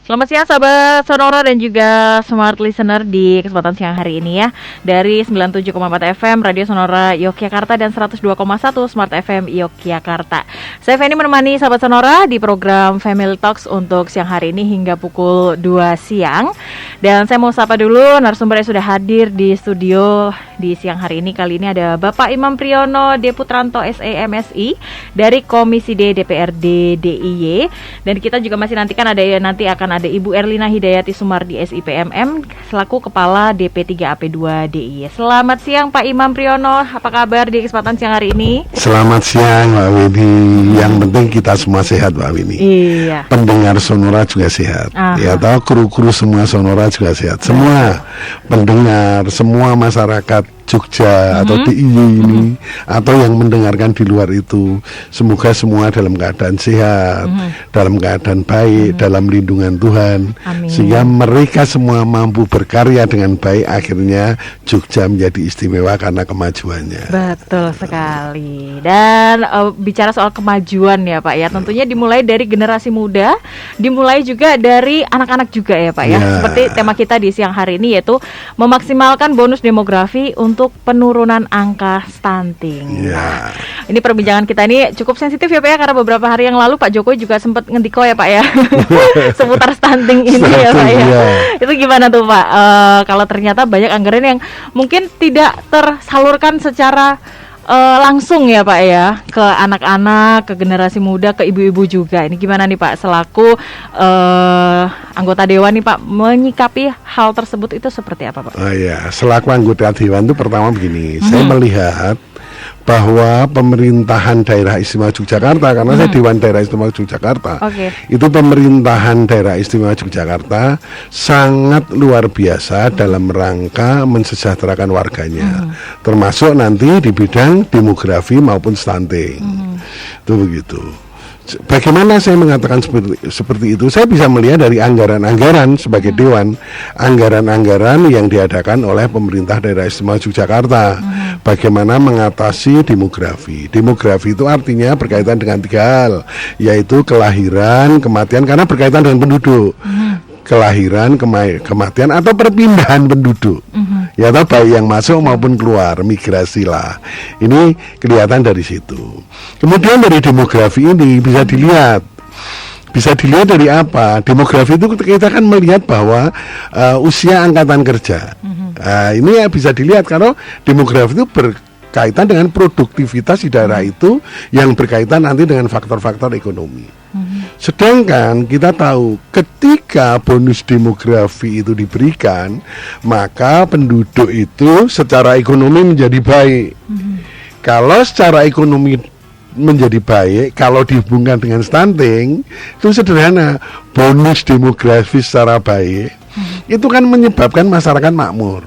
Selamat siang sahabat Sonora dan juga smart listener di kesempatan siang hari ini ya. Dari 97,4 FM Radio Sonora Yogyakarta dan 102,1 Smart FM Yogyakarta. Saya Feni menemani sahabat Sonora di program Family Talks untuk siang hari ini hingga pukul 2 siang. Dan saya mau sapa dulu narasumber yang sudah hadir di studio di siang hari ini. Kali ini ada Bapak Imam Priyono Deputranto SEMSI dari Komisi D DPRD DIY. Dan kita juga masih nanti akan ada Ibu Erlina Hidayati Sumardi SIPMM selaku Kepala DP3 AP2 DIY. Selamat siang Pak Imam Priyono, apa kabar di kesempatan siang hari ini? Selamat siang Mbak Winnie. Yang penting kita semua sehat Mbak Winnie. Iya. Pendengar Sonora juga sehat. Ya tahu kru-kru semua Sonora juga sehat. Semua pendengar, semua masyarakat Jogja atau DIY ini atau yang mendengarkan di luar itu, semoga semua dalam keadaan sehat, dalam keadaan baik, dalam lindungan Tuhan. Amin. Sehingga mereka semua mampu berkarya dengan baik, akhirnya Jogja menjadi istimewa karena kemajuannya. Betul sekali. Dan bicara soal kemajuan ya Pak ya, tentunya dimulai dari generasi muda, dimulai juga dari anak-anak juga ya Pak ya. Seperti tema kita di siang hari ini yaitu memaksimalkan bonus demografi untuk penurunan angka stunting. Nah, ini perbincangan kita ini cukup sensitif ya Pak ya, karena beberapa hari yang lalu Pak Jokowi juga sempat ngendiko ya Pak ya seputar stunting ini ya Pak ya. Itu gimana tuh Pak? Kalau ternyata banyak anggaran yang mungkin tidak tersalurkan secara langsung ya Pak ya ke anak-anak, ke generasi muda, ke ibu-ibu juga. Ini gimana nih Pak selaku anggota dewan nih Pak menyikapi hal tersebut itu seperti apa Pak? Selaku anggota dewan itu pertama begini, saya melihat bahwa pemerintahan daerah istimewa Yogyakarta, karena saya Dewan Daerah Istimewa Yogyakarta, itu pemerintahan daerah istimewa Yogyakarta sangat luar biasa dalam rangka mensejahterakan warganya, termasuk nanti di bidang demografi maupun stunting. Itu begitu. Bagaimana saya mengatakan seperti itu? Saya bisa melihat dari anggaran-anggaran sebagai dewan, anggaran-anggaran yang diadakan oleh pemerintah daerah istimewa Yogyakarta. Bagaimana mengatasi demografi? Demografi itu artinya berkaitan dengan 3 hal, yaitu kelahiran, kematian, karena berkaitan dengan penduduk. Kelahiran, kematian atau perpindahan penduduk. Ya tahu baik yang masuk maupun keluar, migrasi lah. Ini kelihatan dari situ. Kemudian dari demografi ini bisa dilihat dari apa? Demografi itu kita kan melihat bahwa usia angkatan kerja. Ini ya bisa dilihat karena demografi itu berkaitan dengan produktivitas di daerah itu yang berkaitan nanti dengan faktor-faktor ekonomi. Sedangkan kita tahu ketika bonus demografi itu diberikan, maka penduduk itu secara ekonomi menjadi baik. Kalau secara ekonomi menjadi baik, kalau dihubungkan dengan stunting, itu sederhana. Bonus demografi secara baik itu kan menyebabkan masyarakat makmur.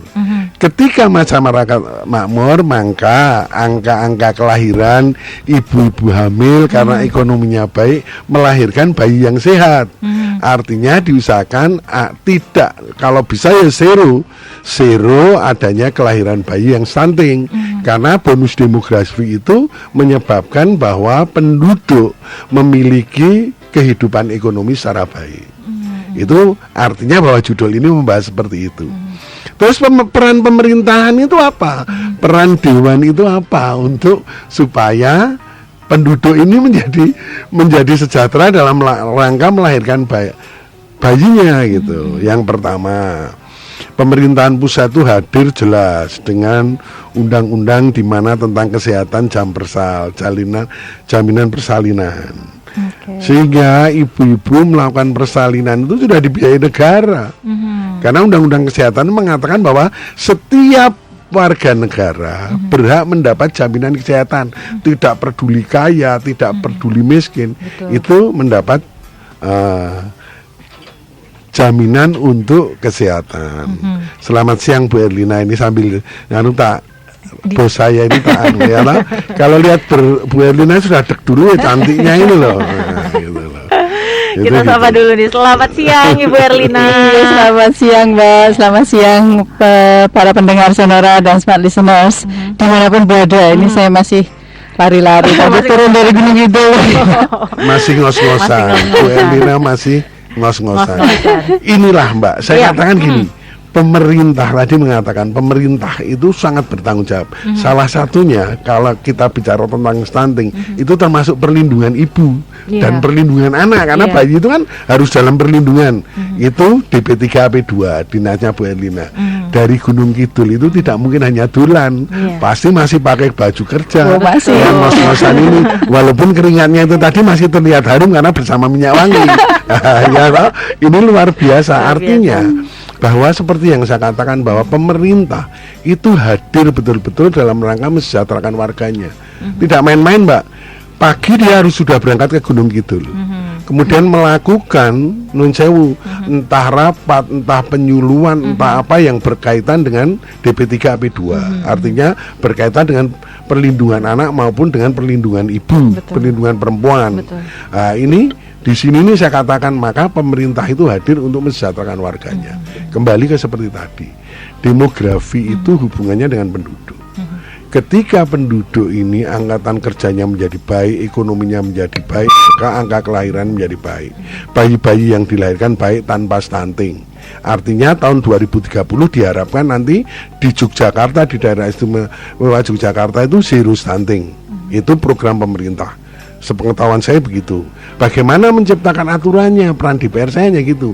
Ketika masyarakat makmur, maka angka-angka kelahiran ibu-ibu hamil karena ekonominya baik melahirkan bayi yang sehat. Artinya diusahakan tidak, kalau bisa ya zero adanya kelahiran bayi yang stunting. Karena bonus demografi itu menyebabkan bahwa penduduk memiliki kehidupan ekonomi secara baik. Itu artinya bahwa judul ini membahas seperti itu. Terus peran pemerintahan itu apa? Peran dewan itu apa untuk supaya penduduk ini menjadi sejahtera dalam rangka melahirkan bayinya gitu. Yang pertama, pemerintahan pusat itu hadir jelas dengan undang-undang di mana tentang kesehatan jaminan persalinan. Sehingga ibu-ibu melakukan persalinan itu sudah dibiayai negara. Karena undang-undang kesehatan mengatakan bahwa setiap warga negara berhak mendapat jaminan kesehatan, tidak peduli kaya, tidak peduli miskin. Itu mendapat jaminan untuk kesehatan. Selamat siang Bu Erlina, ini sambil bos saya ini ya lah. Kalau lihat Bu Erlina sudah dek dulu ya, cantiknya ini loh. Gitu loh. Kita sapa dulu nih. Selamat siang Ibu Erlina. Selamat siang Mbak, selamat siang para pendengar Sonora dan smart listeners dimanapun berada. Ini saya masih lari-lari tadi turun dari Gunung Kidul. Masih ngos-ngosan. Bu Erlina masih ngos-ngosan. Inilah Mbak, saya katakan gini, pemerintah tadi mengatakan pemerintah itu sangat bertanggung jawab. Salah satunya kalau kita bicara tentang stunting itu termasuk perlindungan ibu dan perlindungan anak, karena bayi itu kan harus dalam perlindungan. Itu DP3AP2 dinasnya Bu Erlina dari Gunung Kidul itu tidak mungkin hanya dulan, pasti masih pakai baju kerja yang ngos-ngosan ini, walaupun keringatnya itu tadi masih terlihat harum karena bersama minyak wangi. Ya, ini luar biasa. Artinya bahwa seperti yang saya katakan bahwa pemerintah itu hadir betul-betul dalam rangka mesejahterakan warganya. Tidak main-main Mbak. Pagi dia harus sudah berangkat ke Gunung Kidul. Kemudian melakukan nun sewu, entah rapat, entah penyuluhan, entah apa yang berkaitan dengan DP3AP2. Artinya berkaitan dengan perlindungan anak maupun dengan perlindungan ibu, perlindungan perempuan. Nah, ini di sini nih saya katakan maka pemerintah itu hadir untuk mensejahterakan warganya. Kembali ke seperti tadi, demografi itu hubungannya dengan penduduk. Ketika penduduk ini angkatan kerjanya menjadi baik, ekonominya menjadi baik, maka angka kelahiran menjadi baik. Bayi-bayi yang dilahirkan baik tanpa stunting. Artinya tahun 2030 diharapkan nanti di Yogyakarta, di daerah istimewa Yogyakarta itu zero stunting. Itu program pemerintah. Sepengetahuan saya begitu. Bagaimana menciptakan aturannya, peran DPR saya hanya gitu.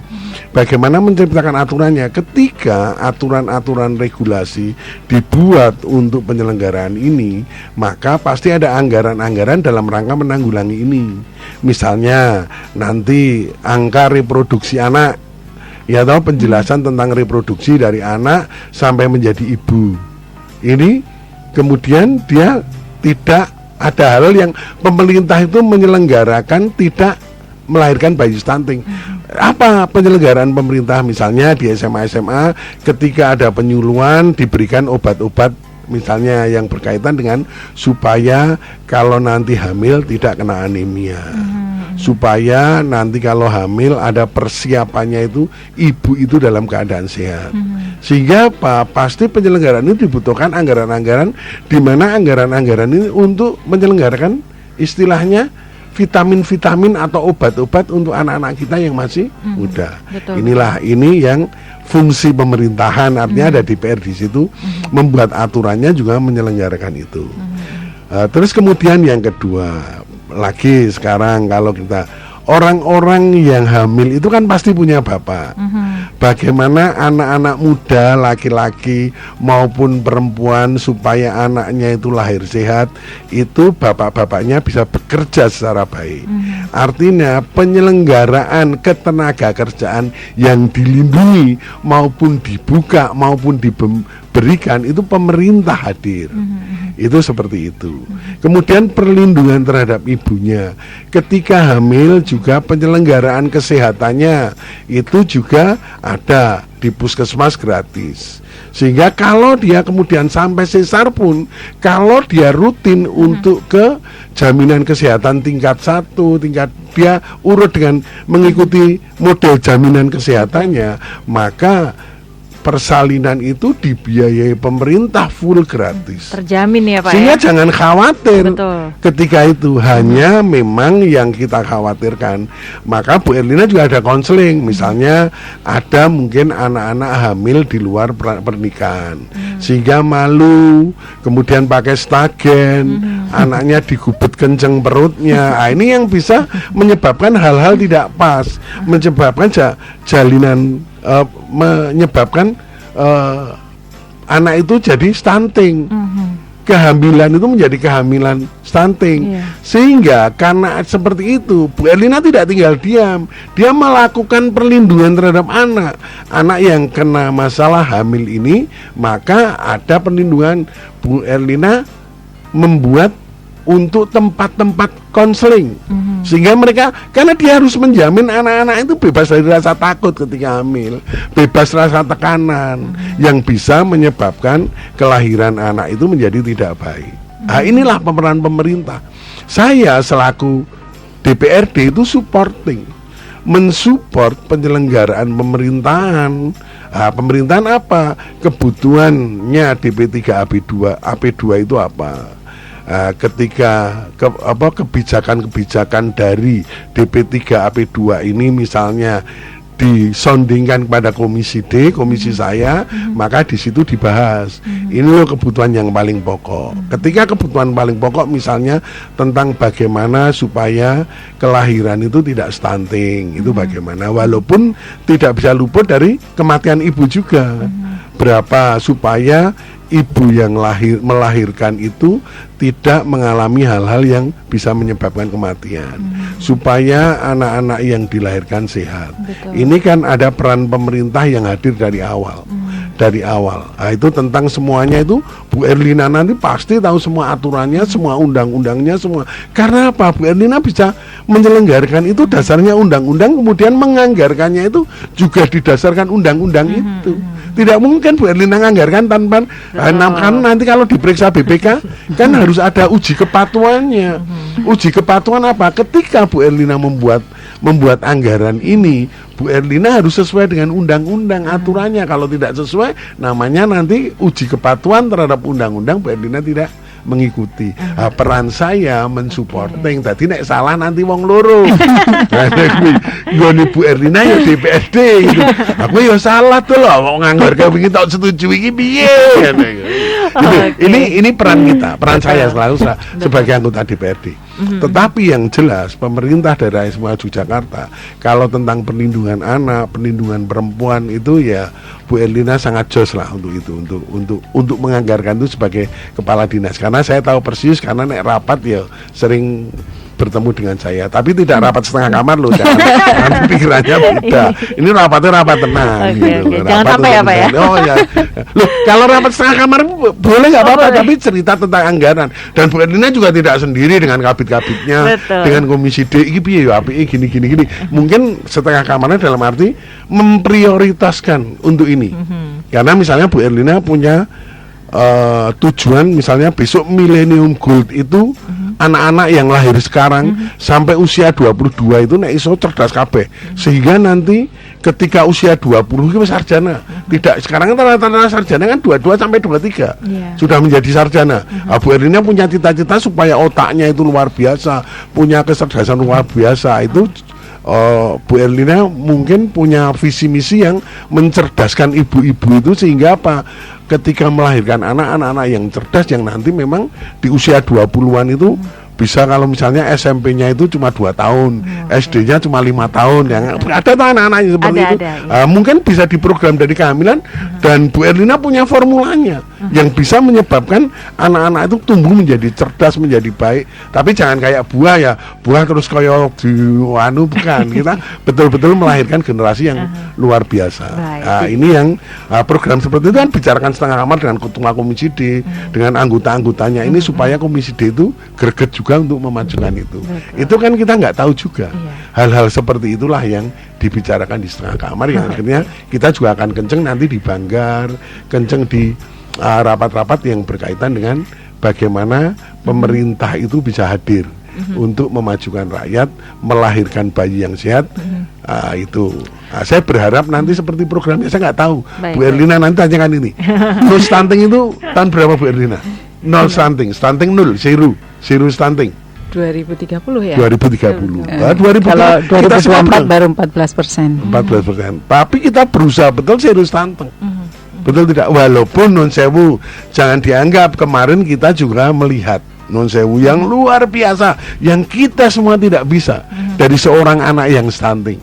Bagaimana menciptakan aturannya? Ketika aturan-aturan regulasi dibuat untuk penyelenggaraan ini, maka pasti ada anggaran-anggaran dalam rangka menanggulangi ini. Misalnya nanti angka reproduksi anak, ya tahu penjelasan tentang reproduksi dari anak sampai menjadi ibu. Ini kemudian dia tidak ada hal yang pemerintah itu menyelenggarakan tidak melahirkan bayi stunting. Apa penyelenggaraan pemerintah? Misalnya di SMA ketika ada penyuluhan diberikan obat-obat misalnya yang berkaitan dengan supaya kalau nanti hamil tidak kena anemia. Supaya nanti kalau hamil ada persiapannya itu ibu itu dalam keadaan sehat. Sehingga pasti penyelenggaraan ini dibutuhkan anggaran-anggaran, di mana anggaran-anggaran ini untuk menyelenggarakan istilahnya vitamin-vitamin atau obat-obat untuk anak-anak kita yang masih muda. Inilah ini yang fungsi pemerintahan, artinya ada DPR di situ membuat aturannya juga menyelenggarakan itu. Terus kemudian yang kedua lagi sekarang kalau kita orang-orang yang hamil itu kan pasti punya bapak. Bagaimana anak-anak muda laki-laki maupun perempuan supaya anaknya itu lahir sehat, itu bapak-bapaknya bisa bekerja secara baik. Artinya penyelenggaraan ketenaga kerjaan yang dilindungi maupun dibuka maupun diberikan itu pemerintah hadir. Itu seperti itu. Kemudian perlindungan terhadap ibunya ketika hamil juga penyelenggaraan kesehatannya itu juga ada di puskesmas gratis. Sehingga kalau dia kemudian sampai sesar pun, kalau dia rutin untuk ke jaminan kesehatan tingkat 1, tingkat dia urut dengan mengikuti model jaminan kesehatannya, maka persalinan itu dibiayai pemerintah full gratis. Terjamin ya Pak. Sehingga ya? Jangan khawatir. Betul. Ketika itu hanya memang yang kita khawatirkan. Maka Bu Erlina juga ada konseling. Misalnya ada mungkin anak-anak hamil di luar pernikahan, sehingga malu, kemudian pakai stagen, anaknya digubet kenceng perutnya. Nah, ini yang bisa menyebabkan hal-hal tidak pas, menyebabkan jalinan menyebabkan anak itu jadi stunting. Kehamilan itu menjadi kehamilan stunting. Sehingga karena seperti itu Bu Erlina tidak tinggal diam. Dia melakukan perlindungan terhadap anak. Anak yang kena masalah hamil ini, maka ada perlindungan. Bu Erlina membuat untuk tempat-tempat konseling, sehingga mereka, karena dia harus menjamin anak-anak itu bebas dari rasa takut ketika hamil, bebas rasa tekanan yang bisa menyebabkan kelahiran anak itu menjadi tidak baik. Nah, inilah pemeran pemerintah. Saya selaku DPRD itu supporting, mensupport penyelenggaraan pemerintahan. Nah, pemerintahan apa? Kebutuhannya DP3AP2 itu apa? ketika kebijakan-kebijakan dari DP3 AP2 ini misalnya disondingkan kepada komisi D, komisi saya, maka di situ dibahas. Ini loh kebutuhan yang paling pokok. Ketika kebutuhan paling pokok misalnya tentang bagaimana supaya kelahiran itu tidak stunting, itu bagaimana, walaupun tidak bisa luput dari kematian ibu juga. Berapa supaya ibu yang melahirkan itu tidak mengalami hal-hal yang bisa menyebabkan kematian, supaya anak-anak yang dilahirkan sehat. Betul. Ini kan ada peran pemerintah yang hadir dari awal. Nah, itu tentang semuanya itu Bu Erlina nanti pasti tahu semua aturannya, semua undang-undangnya, semua. Karena apa? Bu Erlina bisa menyelenggarakan itu dasarnya undang-undang, kemudian menganggarkannya itu juga didasarkan undang-undang itu. Tidak mungkin Bu Erlina menganggarkan tanpa kan nanti kalau diperiksa BPK kan harus ada uji kepatuhannya. Uji kepatuhan apa? Ketika Bu Erlina membuat anggaran ini, Bu Erlina harus sesuai dengan undang-undang aturannya. Kalau tidak sesuai, namanya nanti uji kepatuhan terhadap undang-undang, Bu Erlina tidak mengikuti. Peran saya mensupporting. Tadi nek salah nanti wong loro. Ngene Bu Erlina ya DPRD gitu. Aku ya salah tuh loh, wong nganggar wingi tak setuju iki piye. Ini peran kita, peran saya selalu sebagai anggota DPRD. Tetapi yang jelas pemerintah daerah istimewa Yogyakarta kalau tentang perlindungan anak, perlindungan perempuan itu ya Bu Erlina sangat jos lah untuk itu, untuk menganggarkan itu sebagai kepala dinas. Karena saya tahu persis, karena nek rapat ya sering bertemu dengan saya, tapi tidak rapat setengah kamar loh, jangan pikirannya beda. Ini rapatnya rapat tenang. Gitu. Jangan sampai ya Pak ya. Oh ya, loh kalau rapat setengah kamar boleh nggak apa-apa, tapi cerita tentang anggaran. Dan Bu Erlina juga tidak sendiri dengan kabit-kabitnya, dengan komisi D. Ini piye ya, API gini. Mungkin setengah kamarnya dalam arti memprioritaskan untuk ini. Karena misalnya Bu Erlina punya tujuan, misalnya besok Millennium Gold itu anak-anak yang lahir sekarang sampai usia 22 itu nek iso cerdas kabeh, sehingga nanti ketika usia 20 itu sarjana. Tidak, sekarang kan rata-rata sarjana kan 22 sampai 23 sudah menjadi sarjana. Bu Erlina punya cita-cita supaya otaknya itu luar biasa, punya kecerdasan luar biasa. Itu Bu Erlina mungkin punya visi misi yang mencerdaskan ibu-ibu itu, sehingga apa? Ketika melahirkan anak-anak yang cerdas, yang nanti memang di usia 20-an itu bisa, kalau misalnya SMP-nya itu cuma 2 tahun, SD-nya cuma 5 tahun, yang ada tuh anak-anaknya seperti itu. Mungkin bisa diprogram dari kehamilan, dan Bu Erlina punya formulanya yang bisa menyebabkan anak-anak itu tumbuh menjadi cerdas, menjadi baik. Tapi jangan kayak buah ya, buah terus kayak bukan. Kita betul-betul melahirkan generasi yang luar biasa. Ini yang program seperti itu kan bicarakan setengah kamar dengan ketua komisi D, dengan anggota-anggotanya ini, supaya komisi D itu greget juga untuk memajukan itu. Itu kan kita nggak tahu juga. Hal-hal seperti itulah yang dibicarakan di setengah kamar, yang akhirnya kita juga akan kenceng nanti di Banggar, kenceng di rapat-rapat yang berkaitan dengan bagaimana pemerintah itu bisa hadir untuk memajukan rakyat, melahirkan bayi yang sehat. Itu saya berharap nanti seperti programnya, saya nggak tahu. Bu Erlina nanti tanyakan ini. Nol stunting itu tahun berapa Bu Erlina? Nol stunting 0, zero stunting 2030 ya. 2030. Kalau 2024 baru 14%. 14%. Tapi kita berusaha betul zero stunting. Betul tidak? Walaupun non sewu, jangan dianggap, kemarin kita juga melihat non sewu yang luar biasa, yang kita semua tidak bisa, dari seorang anak yang stunting.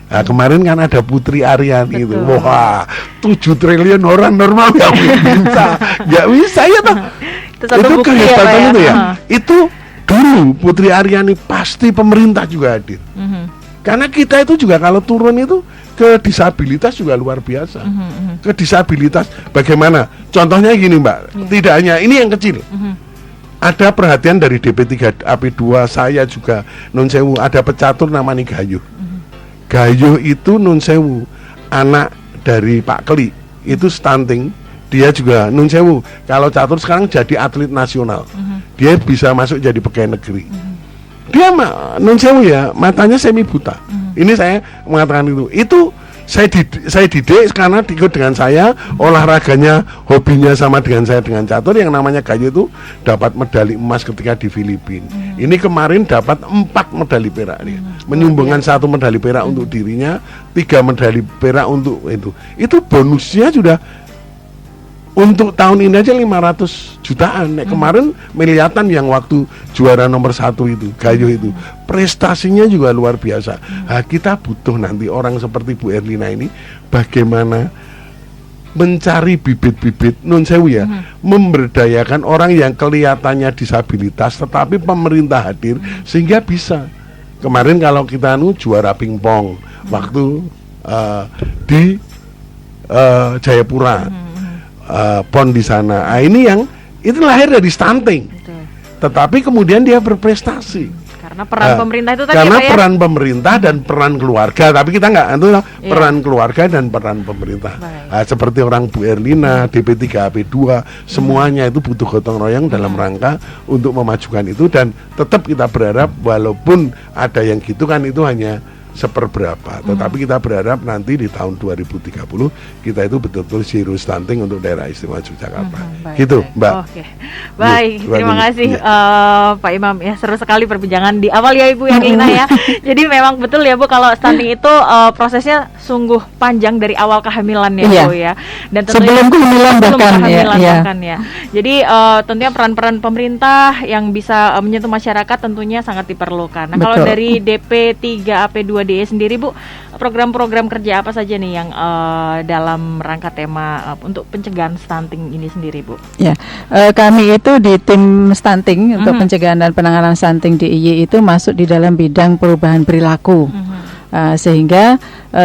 Nah, kemarin kan ada Putri Aryani itu, wah 7 triliun orang normal nggak bisa ya toh. Itu kehebatan itu ya. Itu dulu Putri Aryani pasti pemerintah juga hadir. Karena kita itu juga kalau turun itu ke disabilitas juga luar biasa. Ke disabilitas bagaimana? Contohnya gini Mbak, tidak hanya ini yang kecil. Ada perhatian dari DP3 AP2, saya juga nun sewu, ada pecatur namanya Gayuh. Gayuh itu nun sewu, anak dari Pak Kli, itu stunting. Dia juga nun sewu, kalau catur sekarang jadi atlet nasional. Dia bisa masuk jadi pegawai negeri. Dia nun sewu ya, matanya semi buta. Ini saya mengatakan itu saya didik karena ikut dengan saya, olahraganya, hobinya sama dengan saya dengan catur. Yang namanya Gayo itu dapat medali emas ketika di Filipina. Ini kemarin dapat 4 medali perak dia. Menyumbangkan 1 medali perak untuk dirinya, 3 medali perak untuk itu. Itu bonusnya sudah untuk tahun ini aja 500 jutaan. Kemarin miliatan yang waktu juara nomor 1 itu, Gayo itu, prestasinya juga luar biasa. Nah, kita butuh nanti orang seperti Bu Erlina ini bagaimana mencari bibit-bibit nun sewu ya, memberdayakan orang yang kelihatannya disabilitas tetapi pemerintah hadir sehingga bisa. Kemarin kalau kita juara pingpong waktu di Jayapura, PON di sana. Nah, ini yang itu lahir dari stunting. Betul. Tetapi kemudian dia berprestasi. Karena peran pemerintah itu tadi karena ya, peran pemerintah dan peran keluarga. Tapi kita nggak itu peran keluarga dan peran pemerintah. Nah, seperti orang Bu Erlina, DP3AP2, semuanya itu butuh gotong royong dalam rangka untuk memajukan itu. Dan tetap kita berharap walaupun ada yang gitu kan itu hanya seperberapa, tetapi kita berharap nanti di tahun 2030 kita itu betul-betul zero stunting untuk daerah istimewa Yogyakarta. Gitu, Mbak. Oke. Baik, terima kasih Pak Imam ya, seru sekali perbincangan di awal ya Ibu Erlina ya. Jadi memang betul ya Bu, kalau stunting itu prosesnya sungguh panjang dari awal kehamilan ya Bu ya. Dan sebelum kehamilan bahkan ya. Jadi tentunya peran-peran pemerintah yang bisa menyentuh masyarakat tentunya sangat diperlukan. Nah, kalau dari DP3AP2 DE sendiri Bu, program-program kerja apa saja nih yang dalam rangka tema untuk pencegahan stunting ini sendiri Bu? Ya, kami itu di tim stunting untuk pencegahan dan penanganan stunting DIY itu masuk di dalam bidang perubahan perilaku. Sehingga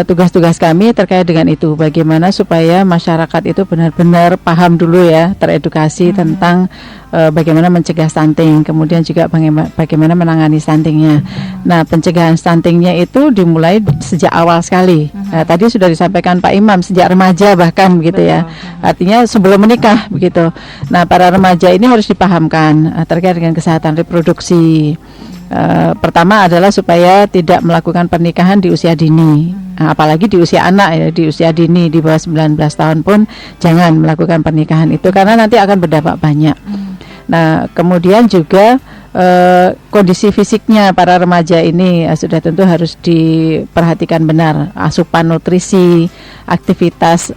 tugas-tugas kami terkait dengan itu, bagaimana supaya masyarakat itu benar-benar paham dulu ya, teredukasi tentang bagaimana mencegah stunting, kemudian juga bagaimana menangani stuntingnya. Nah, pencegahan stuntingnya itu dimulai sejak awal sekali. Tadi sudah disampaikan Pak Imam, sejak remaja bahkan begitu ya. Artinya sebelum menikah begitu. Nah, para remaja ini harus dipahamkan terkait dengan kesehatan reproduksi. Pertama adalah supaya tidak melakukan pernikahan di usia dini, apalagi di usia anak ya, di usia dini di bawah 19 tahun pun jangan melakukan pernikahan itu karena nanti akan berdampak banyak. Nah, kemudian juga kondisi fisiknya para remaja ini sudah tentu harus diperhatikan benar, asupan nutrisi, aktivitas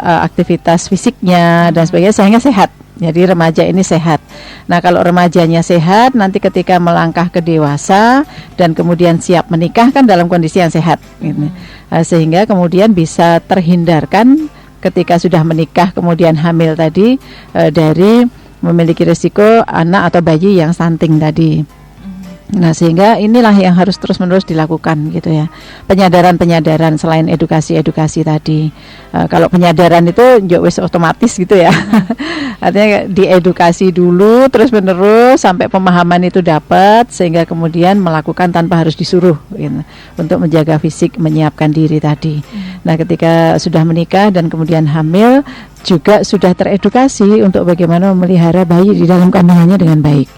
fisiknya dan sebagainya sehingga sehat. Jadi remaja ini sehat. Nah, kalau remajanya sehat, nanti ketika melangkah ke dewasa dan kemudian siap menikah kan dalam kondisi yang sehat, gitu. Sehingga kemudian bisa terhindarkan ketika sudah menikah kemudian hamil tadi dari memiliki risiko anak atau bayi yang stunting tadi. Nah, sehingga inilah yang harus terus-menerus dilakukan gitu ya. Penyadaran selain edukasi tadi. Kalau penyadaran itu wis otomatis gitu ya. Artinya diedukasi dulu terus-menerus sampai pemahaman itu dapat sehingga kemudian melakukan tanpa harus disuruh gitu, untuk menjaga fisik, menyiapkan diri tadi. Nah, ketika sudah menikah dan kemudian hamil juga sudah teredukasi untuk bagaimana memelihara bayi di dalam kandungannya dengan baik.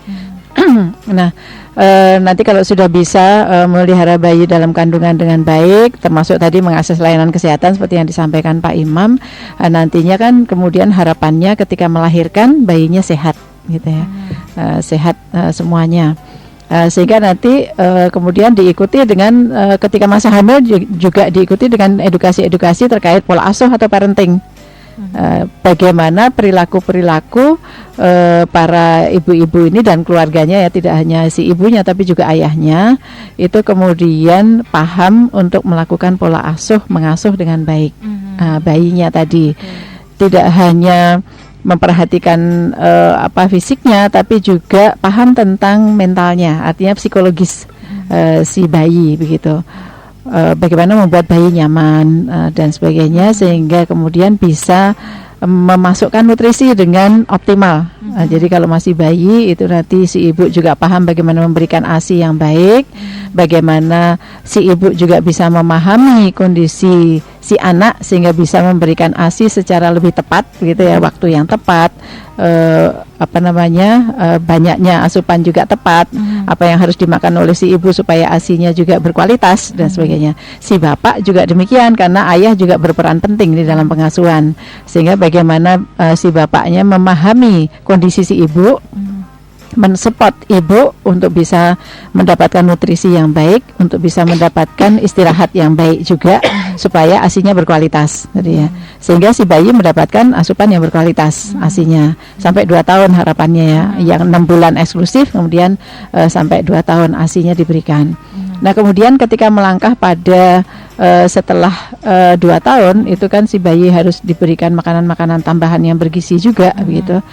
Nah, nanti kalau sudah bisa memelihara bayi dalam kandungan dengan baik, termasuk tadi mengakses layanan kesehatan seperti yang disampaikan Pak Imam, nantinya kan kemudian harapannya ketika melahirkan bayinya sehat, gitu ya, sehat semuanya. Sehingga nanti kemudian diikuti dengan ketika masa hamil juga diikuti dengan edukasi terkait pola asuh atau parenting. Bagaimana perilaku para ibu-ibu ini dan keluarganya ya, tidak hanya si ibunya tapi juga ayahnya itu kemudian paham untuk melakukan pola asuh, mengasuh dengan baik bayinya tadi. Tidak hanya memperhatikan fisiknya tapi juga paham tentang mentalnya, artinya psikologis si bayi begitu. Bagaimana membuat bayi nyaman dan sebagainya sehingga kemudian bisa memasukkan nutrisi dengan optimal. Jadi kalau masih bayi itu nanti si ibu juga paham bagaimana memberikan ASI yang baik, bagaimana si ibu juga bisa memahami kondisi si anak sehingga bisa memberikan ASI secara lebih tepat gitu ya, waktu yang tepat, banyaknya asupan juga tepat, apa yang harus dimakan oleh si ibu supaya ASINya juga berkualitas dan sebagainya. Si bapak juga demikian, karena ayah juga berperan penting di dalam pengasuhan, sehingga bagaimana si bapaknya memahami kondisi si ibu, mensupport ibu untuk bisa mendapatkan nutrisi yang baik, untuk bisa mendapatkan istirahat yang baik juga, supaya ASINya berkualitas, gitu ya. Sehingga si bayi mendapatkan asupan yang berkualitas ASINya sampai 2 tahun harapannya ya, yang 6 bulan eksklusif, kemudian sampai 2 tahun ASINya diberikan. Nah kemudian ketika melangkah pada setelah 2 tahun itu kan si bayi harus diberikan makanan-makanan tambahan yang bergizi juga begitu,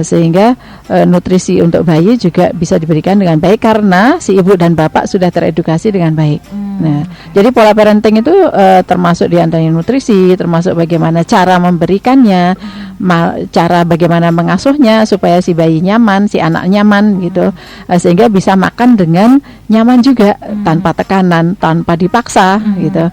sehingga nutrisi untuk bayi juga bisa diberikan dengan baik karena si ibu dan bapak sudah teredukasi dengan baik. Nah jadi pola parenting itu termasuk diantaranya nutrisi, termasuk bagaimana cara memberikannya, cara bagaimana mengasuhnya supaya si bayi nyaman, si anak nyaman gitu, sehingga bisa makan dengan nyaman juga, tanpa tekanan, tanpa dipaksa gitu,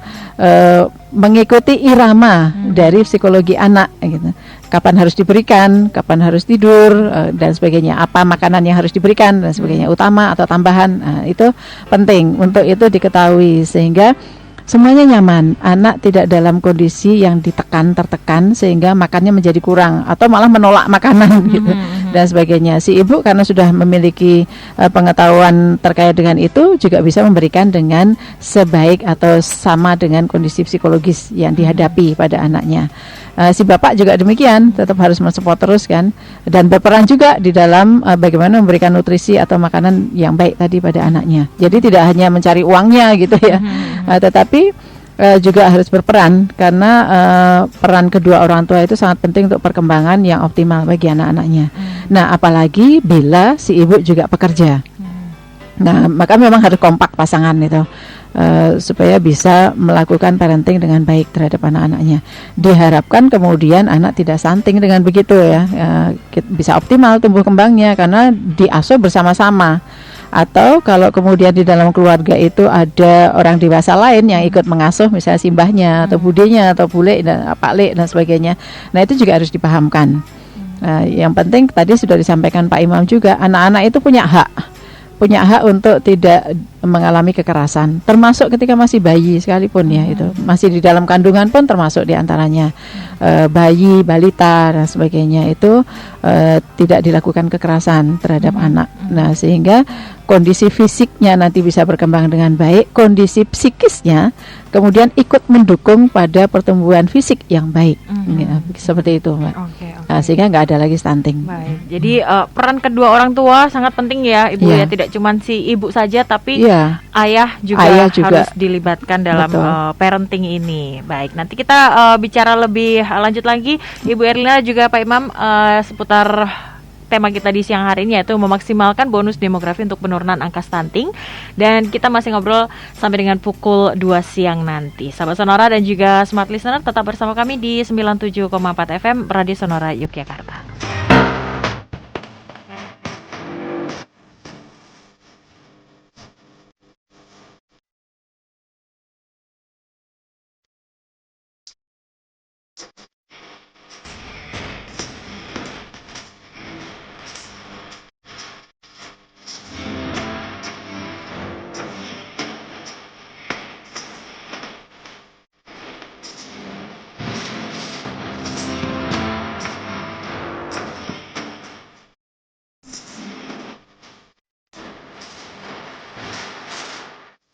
mengikuti irama dari psikologi anak gitu. Kapan harus diberikan, kapan harus tidur, dan sebagainya, apa makanan yang harus diberikan dan sebagainya, utama atau tambahan. Nah, itu penting untuk itu diketahui sehingga semuanya nyaman, anak tidak dalam kondisi yang tertekan sehingga makannya menjadi kurang atau malah menolak makanan gitu dan sebagainya. Si ibu karena sudah memiliki pengetahuan terkait dengan itu juga bisa memberikan dengan sebaik atau sama dengan kondisi psikologis yang dihadapi pada anaknya. Si bapak juga demikian, tetap harus mensupport terus kan, dan berperan juga di dalam bagaimana memberikan nutrisi atau makanan yang baik tadi pada anaknya. Jadi tidak hanya mencari uangnya gitu ya, tetapi juga harus berperan karena peran kedua orang tua itu sangat penting untuk perkembangan yang optimal bagi anak-anaknya. Nah apalagi bila si ibu juga pekerja. Nah maka memang harus kompak pasangan itu. Supaya bisa melakukan parenting dengan baik terhadap anak-anaknya. Diharapkan kemudian anak tidak stunting dengan begitu ya, bisa optimal tumbuh kembangnya karena diasuh bersama-sama. Atau kalau kemudian di dalam keluarga itu ada orang dewasa lain yang ikut mengasuh, misalnya simbahnya atau budenya atau bule dan pakle dan sebagainya. Nah itu juga harus dipahamkan. Yang penting tadi sudah disampaikan Pak Imam juga, anak-anak itu punya hak untuk tidak mengalami kekerasan, termasuk ketika masih bayi sekalipun ya, itu masih di dalam kandungan pun termasuk diantaranya bayi, balita dan sebagainya itu tidak dilakukan kekerasan terhadap anak. Nah sehingga kondisi fisiknya nanti bisa berkembang dengan baik, kondisi psikisnya kemudian ikut mendukung pada pertumbuhan fisik yang baik, ya, seperti itu Mbak. Nah, sehingga nggak ada lagi stunting. Baik. Jadi peran kedua orang tua sangat penting ya Ibu ya, tidak cuma si ibu saja tapi ayah juga harus dilibatkan dalam parenting ini. Baik, nanti kita bicara lebih lanjut lagi Ibu Erlina juga Pak Imam seputar tema kita di siang hari ini, yaitu memaksimalkan bonus demografi untuk penurunan angka stunting. Dan kita masih ngobrol sampai dengan pukul 2 siang nanti. Sahabat Sonora dan juga Smart Listener, tetap bersama kami di 97,4 FM Radio Sonora Yogyakarta.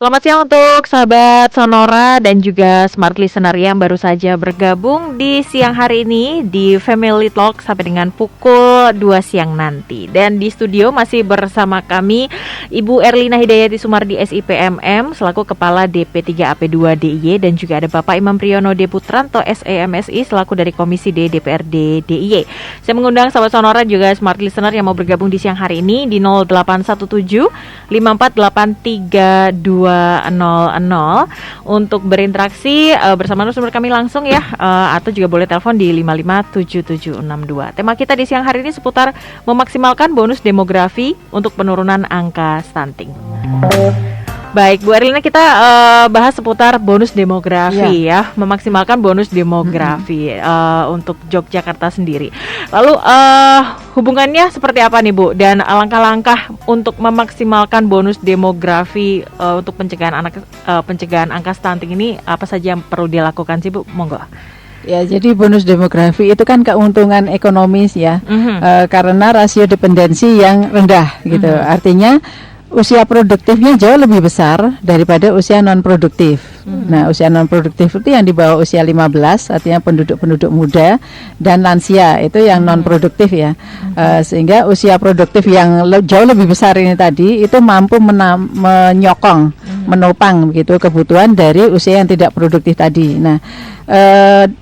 Selamat siang untuk sahabat Sonora dan juga Smart Listener yang baru saja bergabung di siang hari ini di Family Talk sampai dengan pukul 2 siang nanti. Dan di studio masih bersama kami Ibu Erlina Hidayati Sumardi SIPMM selaku Kepala DP3AP2 DIY, dan juga ada Bapak Imam Priyono D. Putranto SEMSI selaku dari Komisi D DPRD DIY. Saya mengundang sahabat Sonora juga Smart Listener yang mau bergabung di siang hari ini di 0817 5483 200 untuk berinteraksi bersama narasumber kami langsung ya, atau juga boleh telepon di 557762. Tema kita di siang hari ini seputar memaksimalkan bonus demografi untuk penurunan angka stunting. Baik, Bu Erlina, kita bahas seputar bonus demografi ya, memaksimalkan bonus demografi untuk Yogyakarta sendiri. Lalu hubungannya seperti apa nih, Bu? Dan langkah-langkah untuk memaksimalkan bonus demografi untuk pencegahan angka stunting ini apa saja yang perlu dilakukan sih, Bu? Monggo. Ya, jadi bonus demografi itu kan keuntungan ekonomis ya, karena rasio dependensi yang rendah gitu. Artinya usia produktifnya jauh lebih besar daripada usia non produktif. Nah, usia non produktif itu yang di bawah usia 15, artinya penduduk-penduduk muda, dan lansia itu yang non produktif ya. Sehingga usia produktif yang jauh lebih besar ini tadi itu mampu menopang begitu kebutuhan dari usia yang tidak produktif tadi. Nah,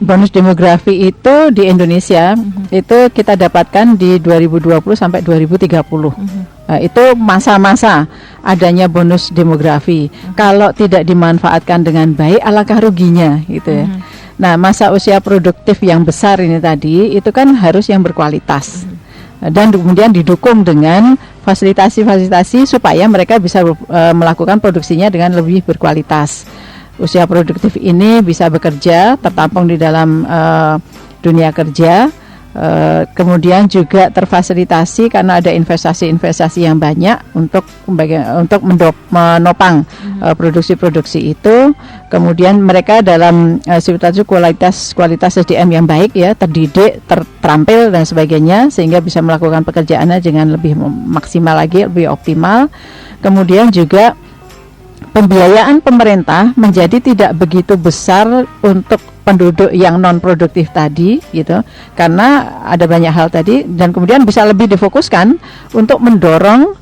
bonus demografi itu di Indonesia itu kita dapatkan di 2020 sampai 2030. Itu masa-masa adanya bonus demografi. Kalau tidak dimanfaatkan dengan baik, alangkah ruginya gitu ya. Nah, masa usia produktif yang besar ini tadi itu kan harus yang berkualitas. Dan kemudian didukung dengan fasilitasi-fasilitasi supaya mereka bisa melakukan produksinya dengan lebih berkualitas. Usia produktif ini bisa bekerja, tertampung di dalam dunia kerja, kemudian juga terfasilitasi karena ada investasi-investasi yang banyak untuk menopang produksi-produksi itu. Kemudian mereka dalam kualitas SDM yang baik ya, terdidik, terampil dan sebagainya, sehingga bisa melakukan pekerjaannya dengan lebih maksimal lagi, lebih optimal. Kemudian juga pembiayaan pemerintah menjadi tidak begitu besar untuk penduduk yang non produktif tadi gitu, karena ada banyak hal tadi, dan kemudian bisa lebih difokuskan untuk mendorong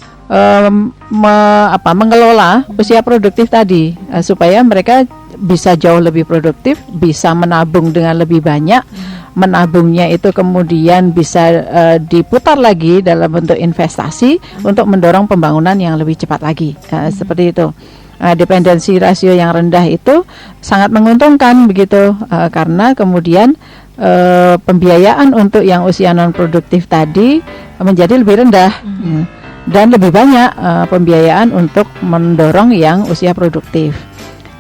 mengelola usia produktif tadi, supaya mereka bisa jauh lebih produktif, bisa menabung dengan lebih banyak. Menabungnya itu kemudian bisa diputar lagi dalam bentuk investasi untuk mendorong pembangunan yang lebih cepat lagi, seperti itu. Dependensi rasio yang rendah itu sangat menguntungkan begitu, karena kemudian pembiayaan untuk yang usia non produktif tadi menjadi lebih rendah, dan lebih banyak pembiayaan untuk mendorong yang usia produktif.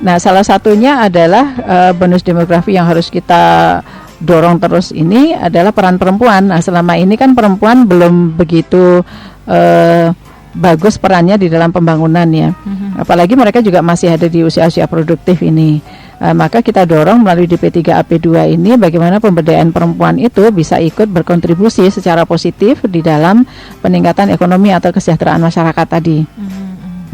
Nah, salah satunya adalah bonus demografi yang harus kita dorong terus ini adalah peran perempuan. Nah, selama ini kan perempuan belum begitu bagus perannya di dalam pembangunan ya. Apalagi mereka juga masih ada di usia-usia produktif ini. Maka kita dorong melalui DP3AP2 ini bagaimana pemberdayaan perempuan itu bisa ikut berkontribusi secara positif di dalam peningkatan ekonomi atau kesejahteraan masyarakat tadi.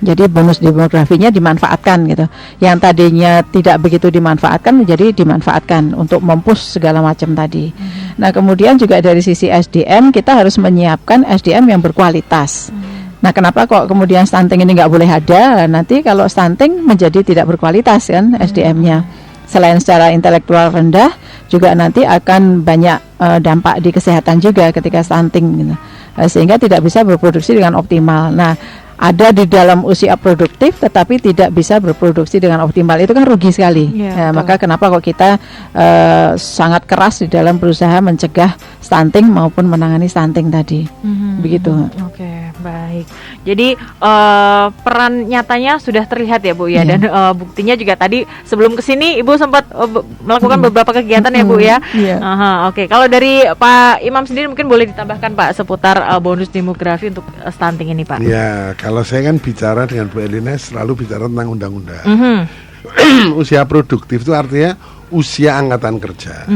Jadi bonus demografinya dimanfaatkan gitu. Yang tadinya tidak begitu dimanfaatkan menjadi dimanfaatkan untuk mempush segala macam tadi. Nah, kemudian juga dari sisi SDM kita harus menyiapkan SDM yang berkualitas. Nah, kenapa kok kemudian stunting ini nggak boleh ada? Nanti kalau stunting menjadi tidak berkualitas kan SDM-nya. Selain secara intelektual rendah, juga nanti akan banyak dampak di kesehatan juga ketika stunting gitu. Sehingga tidak bisa berproduksi dengan optimal. Nah, ada di dalam usia produktif tetapi tidak bisa berproduksi dengan optimal, itu kan rugi sekali. Maka kenapa kok kita sangat keras di dalam berusaha mencegah stunting maupun menangani stunting tadi. Begitu. Oke, baik. Jadi peran nyatanya sudah terlihat ya Bu ya, dan buktinya juga tadi sebelum kesini Ibu sempat melakukan beberapa kegiatan ya Bu ya. Oke, kalau dari Pak Imam sendiri mungkin boleh ditambahkan Pak seputar bonus demografi untuk stunting ini Pak. Ya, kalau saya kan bicara dengan Bu Erlina selalu bicara tentang undang-undang. Usia produktif itu artinya usia angkatan kerja.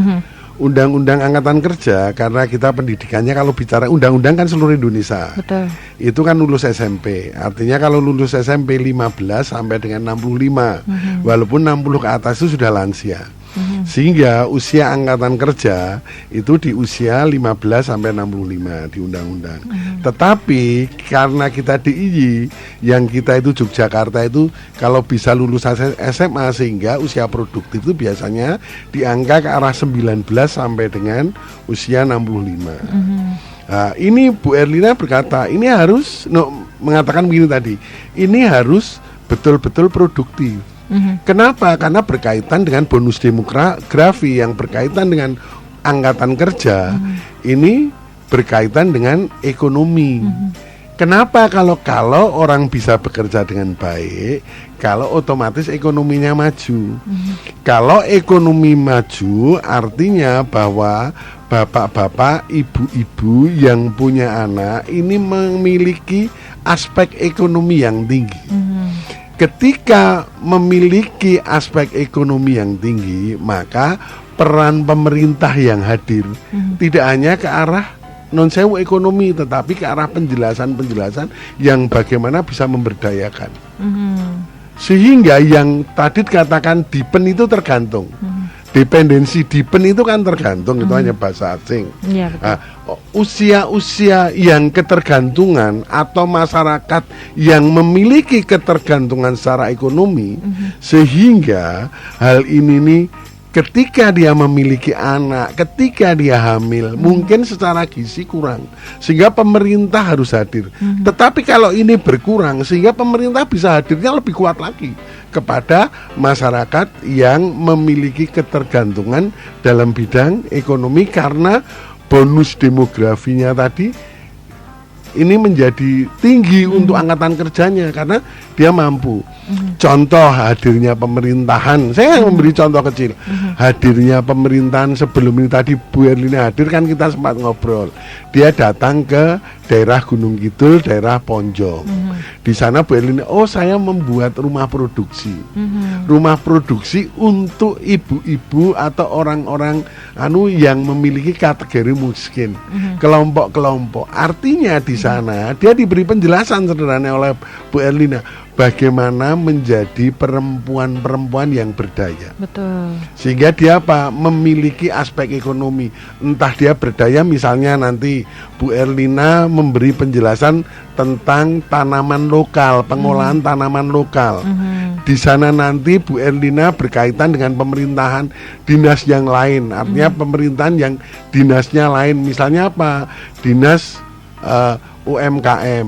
Undang-undang angkatan kerja, karena kita pendidikannya kalau bicara undang-undang kan seluruh Indonesia. Betul. Itu kan lulus SMP. Artinya kalau lulus SMP 15 sampai dengan 65. Walaupun 60 ke atas itu sudah lansia. Sehingga usia angkatan kerja itu di usia 15 sampai 65 di undang-undang. Tetapi karena kita DIY, yang kita itu Yogyakarta itu kalau bisa lulus SMA, sehingga usia produktif itu biasanya di angka ke arah 19 sampai dengan usia 65. Nah, ini Bu Erlina berkata, ini harus mengatakan begini tadi, ini harus betul-betul produktif. Kenapa? Karena berkaitan dengan bonus demografi yang berkaitan dengan angkatan kerja. Ini berkaitan dengan ekonomi. Kenapa kalau orang bisa bekerja dengan baik, kalau otomatis ekonominya maju. Kalau ekonomi maju artinya bahwa bapak-bapak, ibu-ibu yang punya anak ini memiliki aspek ekonomi yang tinggi. Ketika memiliki aspek ekonomi yang tinggi, maka peran pemerintah yang hadir tidak hanya ke arah non sewu ekonomi, tetapi ke arah penjelasan yang bagaimana bisa memberdayakan. Sehingga yang tadi dikatakan depend itu tergantung. Dependensi depend itu kan tergantung, itu hanya bahasa asing. Ya, Usia-usia yang ketergantungan atau masyarakat yang memiliki ketergantungan secara ekonomi, sehingga hal ini nih ketika dia memiliki anak, ketika dia hamil, mungkin secara gizi kurang, sehingga pemerintah harus hadir. Tetapi kalau ini berkurang, sehingga pemerintah bisa hadirnya lebih kuat lagi kepada masyarakat yang memiliki ketergantungan dalam bidang ekonomi, karena bonus demografinya tadi ini menjadi tinggi untuk angkatan kerjanya karena dia mampu. Contoh hadirnya pemerintahan, saya memberi contoh kecil. Hadirnya pemerintahan sebelum ini tadi Bu Erlina hadir kan kita sempat ngobrol. Dia datang ke daerah Gunung Kidul, daerah Ponjong. Di sana Bu Erlina, saya membuat rumah produksi. Rumah produksi untuk ibu-ibu atau orang-orang yang memiliki kategori miskin. Kelompok-kelompok. Artinya di sana dia diberi penjelasan sederhana oleh Bu Erlina bagaimana menjadi perempuan-perempuan yang berdaya. Betul. Sehingga dia memiliki aspek ekonomi. Entah dia berdaya, misalnya nanti Bu Erlina memberi penjelasan tentang tanaman lokal, pengolahan tanaman lokal. Di sana nanti Bu Erlina berkaitan dengan pemerintahan dinas yang lain. Artinya pemerintahan yang dinasnya lain. Misalnya apa? Dinas UMKM.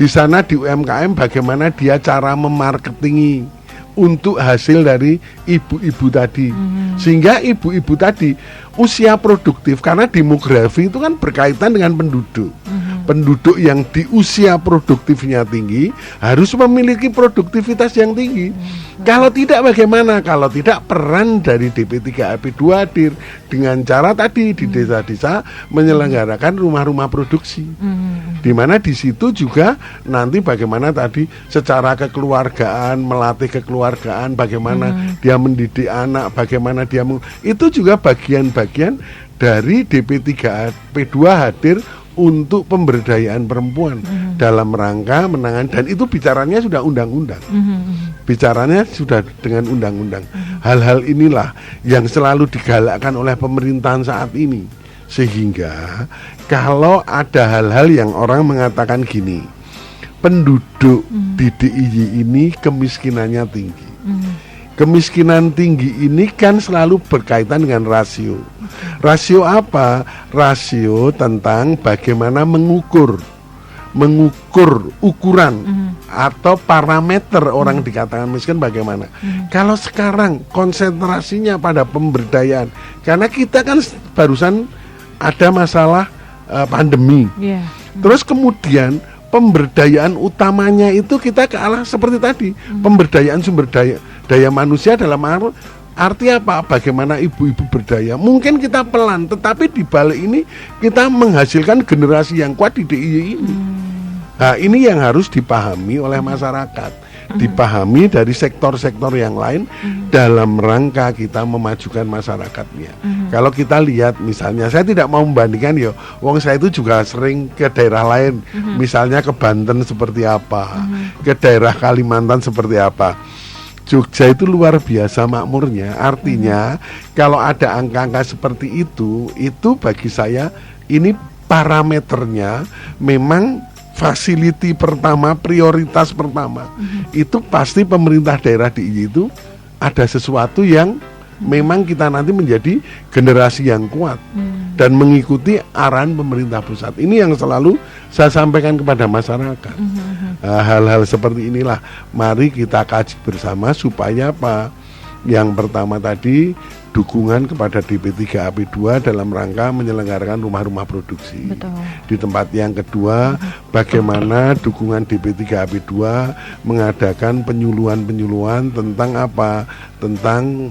Di sana di UMKM bagaimana dia cara memarketingi untuk hasil dari ibu-ibu tadi. Sehingga ibu-ibu tadi usia produktif, karena demografi itu kan berkaitan dengan penduduk. Penduduk yang di usia produktifnya tinggi harus memiliki produktivitas yang tinggi. Kalau tidak bagaimana? Kalau tidak, peran dari DP3AP2 hadir dengan cara tadi di desa-desa menyelenggarakan rumah-rumah produksi. Di mana di situ juga nanti bagaimana tadi secara kekeluargaan, melatih kekeluargaan, bagaimana dia mendidik anak, bagaimana dia itu juga bagian-bagian dari DP3AP2 hadir untuk pemberdayaan perempuan dalam rangka menangani, dan itu bicaranya sudah undang-undang. Bicaranya sudah dengan undang-undang. Hal-hal inilah yang selalu digalakkan oleh pemerintahan saat ini. Sehingga kalau ada hal-hal yang orang mengatakan gini, penduduk di DIY ini kemiskinannya tinggi. Kemiskinan tinggi ini kan selalu berkaitan dengan rasio. Rasio apa? Rasio tentang bagaimana mengukur ukuran atau parameter orang dikatakan miskin bagaimana. Kalau sekarang konsentrasinya pada pemberdayaan, karena kita kan barusan ada masalah pandemi. Terus kemudian pemberdayaan utamanya itu kita ke arah seperti tadi, pemberdayaan sumber daya manusia dalam arti apa? Bagaimana ibu-ibu berdaya. Mungkin kita pelan, tetapi di balik ini kita menghasilkan generasi yang kuat di DIY ini. Nah, ini yang harus dipahami oleh masyarakat, dipahami dari sektor-sektor yang lain dalam rangka kita memajukan masyarakatnya. Kalau kita lihat misalnya, saya tidak mau membandingkan wong saya itu juga sering ke daerah lain, misalnya ke Banten seperti apa, ke daerah Kalimantan seperti apa. Jogja itu luar biasa makmurnya. Artinya kalau ada angka-angka seperti itu bagi saya ini parameternya memang fasiliti pertama, prioritas pertama. Itu pasti pemerintah daerah DIY itu ada sesuatu yang memang kita nanti menjadi generasi yang kuat dan mengikuti arahan pemerintah pusat. Ini yang selalu saya sampaikan kepada masyarakat. Hal-hal seperti inilah, mari kita kaji bersama supaya Yang pertama tadi dukungan kepada DP3AP2 dalam rangka menyelenggarakan rumah-rumah produksi. Betul. Di tempat yang kedua, bagaimana dukungan DP3AP2 mengadakan penyuluhan tentang apa? Tentang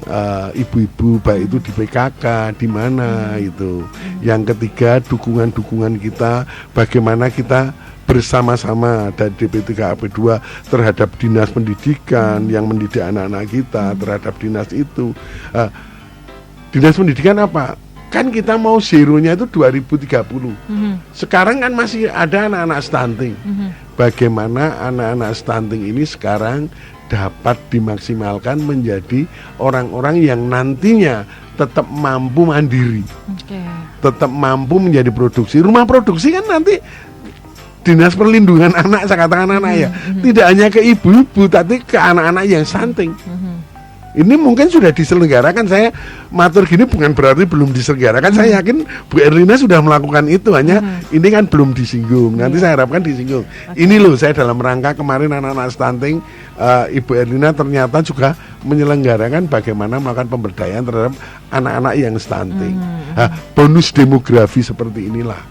ibu-ibu baik itu di PKK, di mana itu. Yang ketiga, dukungan kita bagaimana kita bersama-sama dari DP3AP2 terhadap dinas pendidikan yang mendidik anak-anak kita, terhadap dinas itu. Dinas pendidikan apa? Kan kita mau zeronya itu 2030. Sekarang kan masih ada anak-anak stunting. Bagaimana anak-anak stunting ini sekarang dapat dimaksimalkan menjadi orang-orang yang nantinya tetap mampu mandiri, tetap mampu menjadi produksi. Rumah produksi kan nanti Dinas Perlindungan Anak, saya katakan anak ya, tidak hanya ke ibu-ibu, tapi ke anak-anak yang stunting. Ini mungkin sudah diselenggarakan. Saya matur gini bukan berarti belum diselenggarakan. Saya yakin Bu Erlina sudah melakukan itu, hanya ini kan belum disinggung. Nanti saya harapkan disinggung. Ini loh, saya dalam rangka kemarin anak-anak stunting, Ibu Erlina ternyata juga menyelenggarakan bagaimana melakukan pemberdayaan terhadap anak-anak yang stunting. Bonus demografi seperti inilah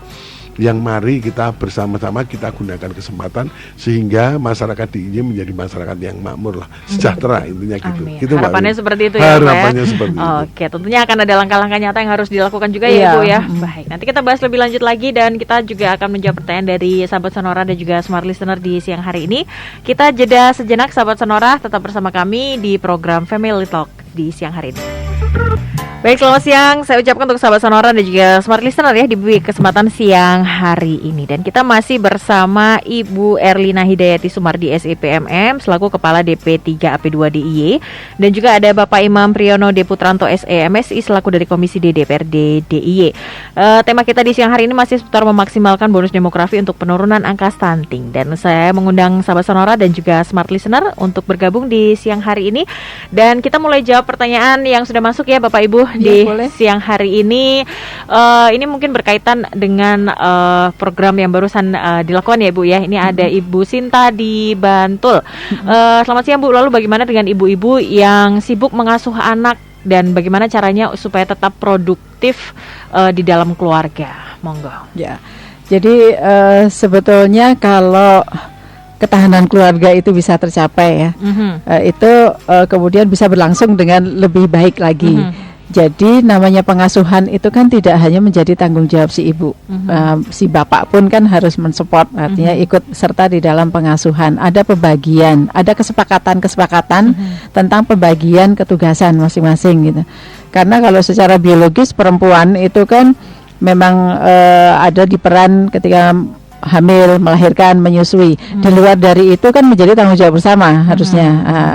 yang mari kita bersama-sama kita gunakan kesempatan sehingga masyarakat DIY menjadi masyarakat yang makmur lah, sejahtera, intinya gitu. Gitu, harapannya seperti itu ya, harapannya seperti itu. Oke, tentunya akan ada langkah-langkah nyata yang harus dilakukan juga ya, Ibu ya. Baik, nanti kita bahas lebih lanjut lagi dan kita juga akan menjawab pertanyaan dari sahabat Sonora dan juga smart listener di siang hari ini. Kita jeda sejenak sahabat Sonora, tetap bersama kami di program Family Talk di siang hari ini. Baik, selamat siang. Saya ucapkan untuk sahabat Sonora dan juga smart listener ya di kesempatan siang hari ini. Dan kita masih bersama Ibu Erlina Hidayati Sumardi SIPMM selaku Kepala DP3AP2 DIY, dan juga ada Bapak Imam Priyono Deputranto SE MSI selaku dari Komisi D DPRD DIY. Tema kita di siang hari ini masih seputar memaksimalkan bonus demografi untuk penurunan angka stunting. Dan saya mengundang sahabat Sonora dan juga smart listener untuk bergabung di siang hari ini. Dan kita mulai jawab pertanyaan yang sudah masuk ya Bapak Ibu di siang hari ini. Ini mungkin berkaitan dengan program yang barusan dilakukan ya Bu ya. Ini ada Ibu Sinta di Bantul. Selamat siang Bu. Lalu bagaimana dengan ibu-ibu yang sibuk mengasuh anak dan bagaimana caranya supaya tetap produktif di dalam keluarga? Monggo. Ya. Jadi sebetulnya kalau ketahanan keluarga itu bisa tercapai ya, itu kemudian bisa berlangsung dengan lebih baik lagi. Jadi namanya pengasuhan itu kan tidak hanya menjadi tanggung jawab si ibu, si bapak pun kan harus mensupport, artinya ikut serta di dalam pengasuhan. Ada pembagian, ada kesepakatan tentang pembagian ketugasan masing-masing gitu. Karena kalau secara biologis perempuan itu kan memang ada di peran ketika hamil, melahirkan, menyusui. Di luar dari itu kan menjadi tanggung jawab bersama harusnya.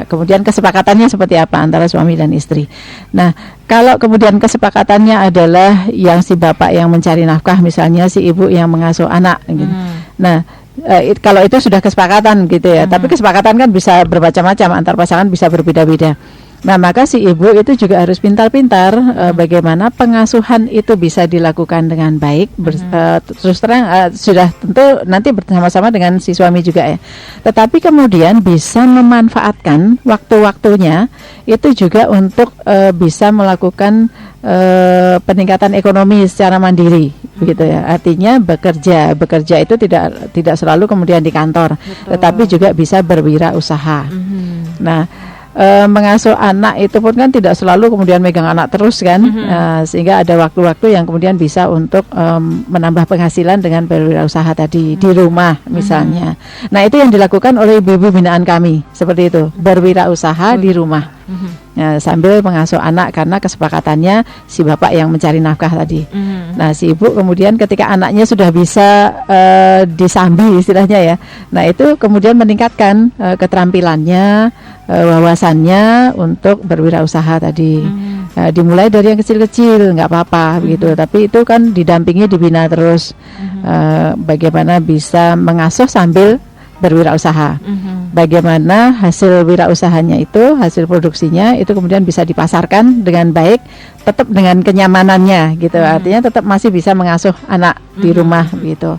Kemudian kesepakatannya seperti apa antara suami dan istri. Nah, kalau kemudian kesepakatannya adalah yang si bapak yang mencari nafkah, misalnya si ibu yang mengasuh anak gitu. Nah, kalau itu sudah kesepakatan gitu ya. Tapi kesepakatan kan bisa bermacam-macam, antar pasangan bisa berbeda-beda. Nah, maka si ibu itu juga harus pintar-pintar bagaimana pengasuhan itu bisa dilakukan dengan baik. Terus terang sudah tentu nanti bersama-sama dengan si suami juga ya. Tetapi kemudian bisa memanfaatkan waktu-waktunya itu juga untuk bisa melakukan peningkatan ekonomi secara mandiri, begitu ya. Artinya bekerja itu tidak selalu kemudian di kantor, tetapi juga bisa berwirausaha. Nah, mengasuh anak itu pun kan tidak selalu kemudian megang anak terus kan, sehingga ada waktu-waktu yang kemudian bisa untuk menambah penghasilan dengan berwirausaha tadi di rumah misalnya. Nah, itu yang dilakukan oleh ibu-ibu binaan kami seperti itu, berwirausaha di rumah. Sambil mengasuh anak karena kesepakatannya si bapak yang mencari nafkah tadi. Nah, si ibu kemudian ketika anaknya sudah bisa disambi istilahnya ya, nah itu kemudian meningkatkan keterampilannya, wawasannya untuk berwirausaha tadi. Dimulai dari yang kecil-kecil nggak apa-apa begitu, tapi itu kan didampingi, dibina terus bagaimana bisa mengasuh sambil berwirausaha. Bagaimana hasil wirausahanya itu, hasil produksinya itu kemudian bisa dipasarkan dengan baik, tetap dengan kenyamanannya gitu. Artinya tetap masih bisa mengasuh anak di rumah gitu.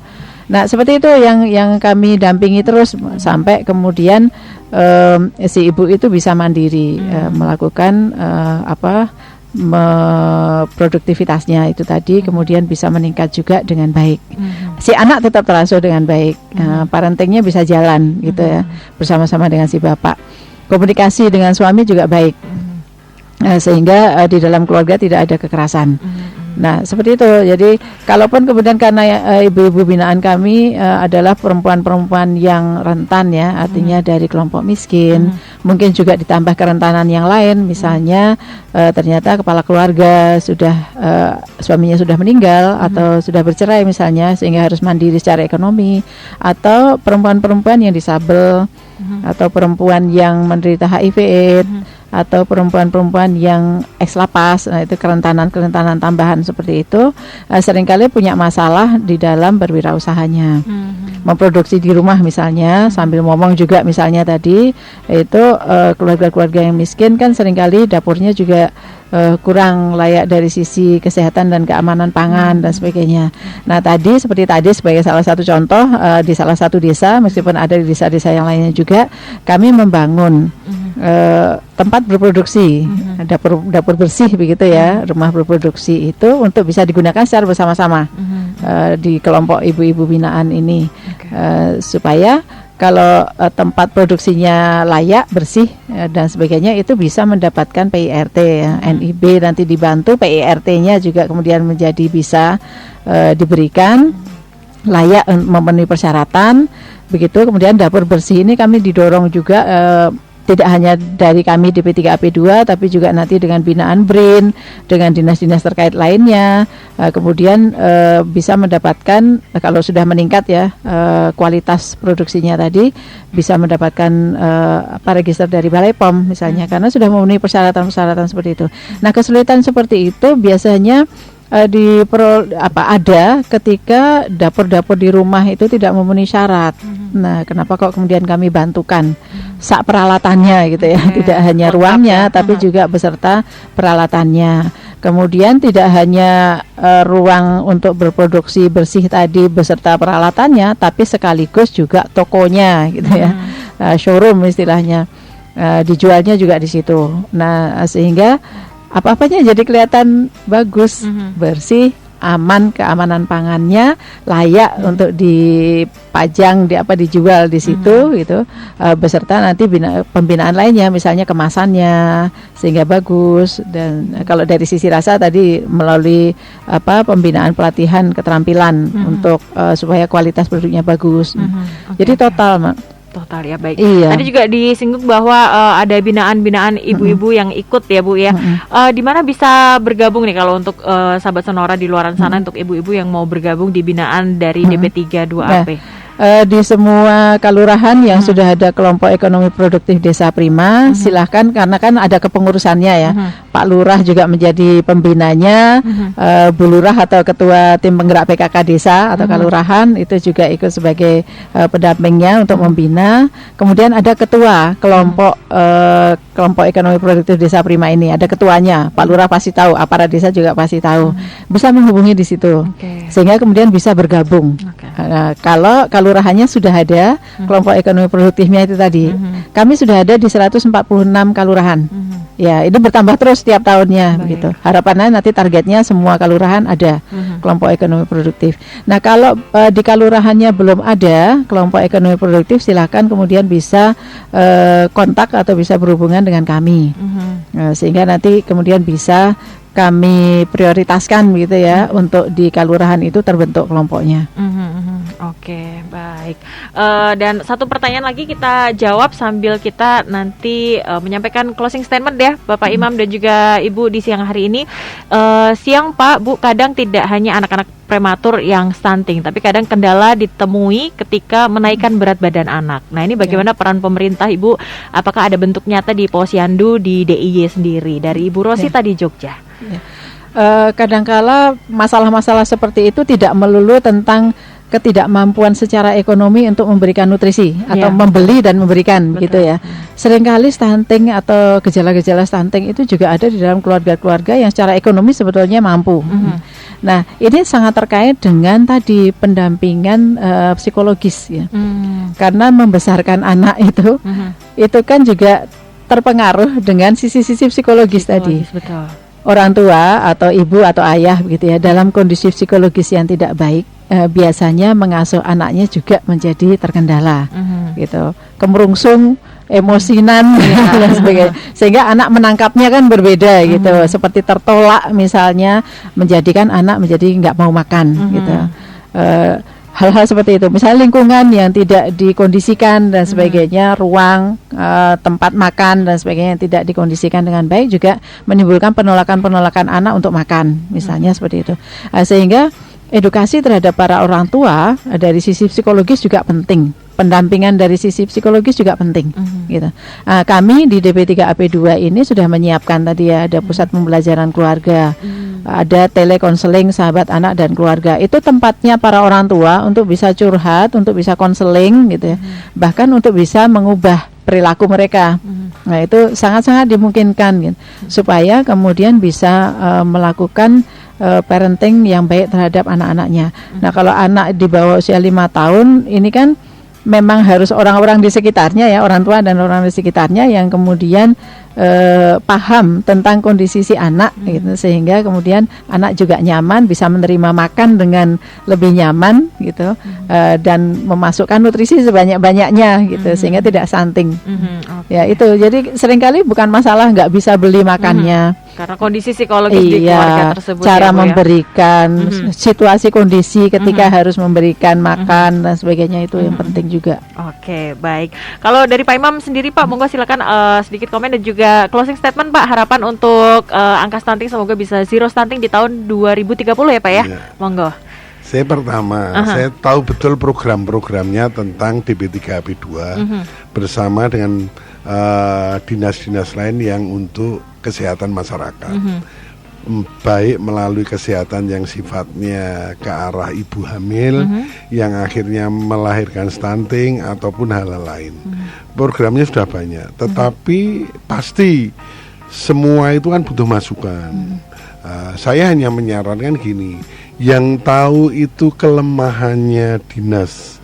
Nah, seperti itu yang kami dampingi terus sampai kemudian si ibu itu bisa mandiri, melakukan produktivitasnya itu tadi kemudian bisa meningkat juga dengan baik. Si anak tetap terasuh dengan baik, parentingnya bisa jalan gitu ya, bersama-sama dengan si bapak. Komunikasi dengan suami juga baik, sehingga di dalam keluarga tidak ada kekerasan. Nah seperti itu. Jadi kalaupun kemudian karena ibu-ibu binaan kami adalah perempuan-perempuan yang rentan ya, artinya dari kelompok miskin, mungkin juga ditambah kerentanan yang lain, misalnya ternyata kepala keluarga sudah suaminya sudah meninggal atau sudah bercerai misalnya, sehingga harus mandiri secara ekonomi, atau perempuan-perempuan yang disabel, atau perempuan yang menderita HIV/AIDS, atau perempuan-perempuan yang ex-lapas. Nah itu kerentanan tambahan seperti itu, seringkali punya masalah di dalam berwirausahanya, memproduksi di rumah misalnya, sambil ngomong juga misalnya tadi itu keluarga-keluarga yang miskin kan seringkali dapurnya juga kurang layak dari sisi kesehatan dan keamanan pangan dan sebagainya. Nah seperti tadi sebagai salah satu contoh, di salah satu desa, meskipun ada di desa-desa yang lainnya juga, kami membangun tempat berproduksi, dapur bersih begitu ya, rumah berproduksi itu untuk bisa digunakan secara bersama-sama di kelompok ibu-ibu binaan ini, supaya kalau tempat produksinya layak, bersih dan sebagainya, itu bisa mendapatkan PIRT ya, NIB nanti dibantu, PIRT-nya juga kemudian menjadi bisa diberikan layak memenuhi persyaratan begitu. Kemudian dapur bersih ini kami didorong juga tidak hanya dari kami di P3AP2, tapi juga nanti dengan binaan BRIN, dengan dinas-dinas terkait lainnya, kemudian bisa mendapatkan, kalau sudah meningkat ya kualitas produksinya tadi, bisa mendapatkan register dari Balai POM misalnya, karena sudah memenuhi persyaratan-persyaratan seperti itu. Nah kesulitan seperti itu biasanya ada ketika dapur-dapur di rumah itu tidak memenuhi syarat. Nah, kenapa kok kemudian kami bantukan sak peralatannya gitu ya, tidak hanya ruangnya tapi juga beserta peralatannya. Kemudian tidak hanya ruang untuk berproduksi bersih tadi beserta peralatannya, tapi sekaligus juga tokonya gitu ya, showroom istilahnya, dijualnya juga di situ. Nah, sehingga apa-apanya jadi kelihatan bagus, bersih, aman, keamanan pangannya layak untuk dipajang, dijual di situ gitu, beserta nanti pembinaan lainnya, misalnya kemasannya sehingga bagus. Dan kalau dari sisi rasa tadi melalui pembinaan pelatihan keterampilan untuk supaya kualitas produknya bagus. Jadi total ya, baik. Iya. Tadi juga disinggung bahwa ada binaan-binaan ibu-ibu yang ikut ya Bu ya. Di mana bisa bergabung nih kalau untuk sahabat Sonora di luaran sana, untuk ibu-ibu yang mau bergabung di binaan dari DP32AP? Di semua kelurahan yang sudah ada kelompok ekonomi produktif Desa Prima, silahkan, karena kan ada kepengurusannya ya. Pak Lurah juga menjadi pembinanya, Bu Lurah atau ketua tim penggerak PKK desa atau kelurahan itu juga ikut sebagai pendampingnya untuk membina. Kemudian ada ketua kelompok ekonomi produktif Desa Prima ini, ada ketuanya, Pak Lurah pasti tahu, aparat desa juga pasti tahu, bisa menghubungi di situ, sehingga kemudian bisa bergabung. Kalau kelurahannya sudah ada kelompok ekonomi produktifnya itu tadi, kami sudah ada di 146 kelurahan. Ya, itu bertambah terus setiap tahunnya begitu. Harapannya nanti targetnya semua kelurahan ada kelompok ekonomi produktif. Nah, kalau di kelurahannya belum ada kelompok ekonomi produktif, silakan kemudian bisa kontak atau bisa berhubungan dengan kami. Sehingga nanti kemudian bisa kami prioritaskan gitu ya, untuk di kelurahan itu terbentuk kelompoknya. Oke, baik. Dan satu pertanyaan lagi kita jawab sambil kita nanti menyampaikan closing statement ya, Bapak Imam dan juga Ibu di siang hari ini. Siang Pak, Bu, kadang tidak hanya anak-anak prematur yang stunting, tapi kadang kendala ditemui ketika menaikkan berat badan anak. Nah, ini bagaimana peran pemerintah, Ibu? Apakah ada bentuk nyata di Posyandu, di DIY sendiri? Dari Ibu Rosita di Jogja. Kadangkala masalah-masalah seperti itu tidak melulu tentang ketidakmampuan secara ekonomi untuk memberikan nutrisi atau membeli dan memberikan. Betul. Gitu ya. Seringkali stunting atau gejala-gejala stunting itu juga ada di dalam keluarga-keluarga yang secara ekonomi sebetulnya mampu. Nah, ini sangat terkait dengan tadi pendampingan psikologis ya. Karena membesarkan anak itu kan juga terpengaruh dengan sisi-sisi psikologis tadi. Betul. orang tua atau ibu atau ayah begitu ya dalam kondisi psikologis yang tidak baik, biasanya mengasuh anaknya juga menjadi terkendala, gitu, kemerungsung, emosinan dan sebagainya, sehingga anak menangkapnya kan berbeda gitu, seperti tertolak misalnya, menjadikan anak menjadi nggak mau makan gitu. Hal-hal seperti itu, misalnya lingkungan yang tidak dikondisikan dan sebagainya, ruang, tempat makan dan sebagainya yang tidak dikondisikan dengan baik juga menimbulkan penolakan anak untuk makan, misalnya seperti itu. Sehingga edukasi terhadap para orang tua dari sisi psikologis juga penting. Pendampingan dari sisi psikologis juga penting, gitu. Kami di DP3AP2 ini sudah menyiapkan tadi ya, ada pusat pembelajaran keluarga, ada telekonseling sahabat anak dan keluarga. Itu tempatnya para orang tua untuk bisa curhat, untuk bisa konseling, gitu ya. Bahkan untuk bisa mengubah perilaku mereka. Nah itu sangat-sangat dimungkinkan, gitu, supaya kemudian bisa melakukan parenting yang baik terhadap anak-anaknya. Nah kalau anak di bawah usia 5 tahun ini kan memang harus orang-orang di sekitarnya ya, orang tua dan orang di sekitarnya yang kemudian paham tentang kondisi si anak, gitu, sehingga kemudian anak juga nyaman, bisa menerima makan dengan lebih nyaman, gitu, dan memasukkan nutrisi sebanyak-banyaknya, gitu, sehingga tidak stunting. Ya itu, jadi seringkali bukan masalah nggak bisa beli makannya. Karena kondisi psikologis di keluarga tersebut, cara ya, Bu, memberikan, situasi kondisi ketika harus memberikan makan dan sebagainya, itu yang penting juga. Oke, baik. Kalau dari Pak Imam sendiri, Pak, monggo silakan sedikit komen dan juga closing statement, Pak. Harapan untuk angka stunting semoga bisa zero stunting di tahun 2030 ya, Pak ya. Monggo. Saya pertama, saya tahu betul program-programnya tentang DP3AP2 bersama dengan dinas-dinas lain yang untuk kesehatan masyarakat, baik melalui kesehatan yang sifatnya ke arah ibu hamil yang akhirnya melahirkan stunting ataupun hal-hal lain. Programnya sudah banyak, tetapi pasti semua itu kan butuh masukan. Saya hanya menyarankan gini, yang tahu itu kelemahannya dinas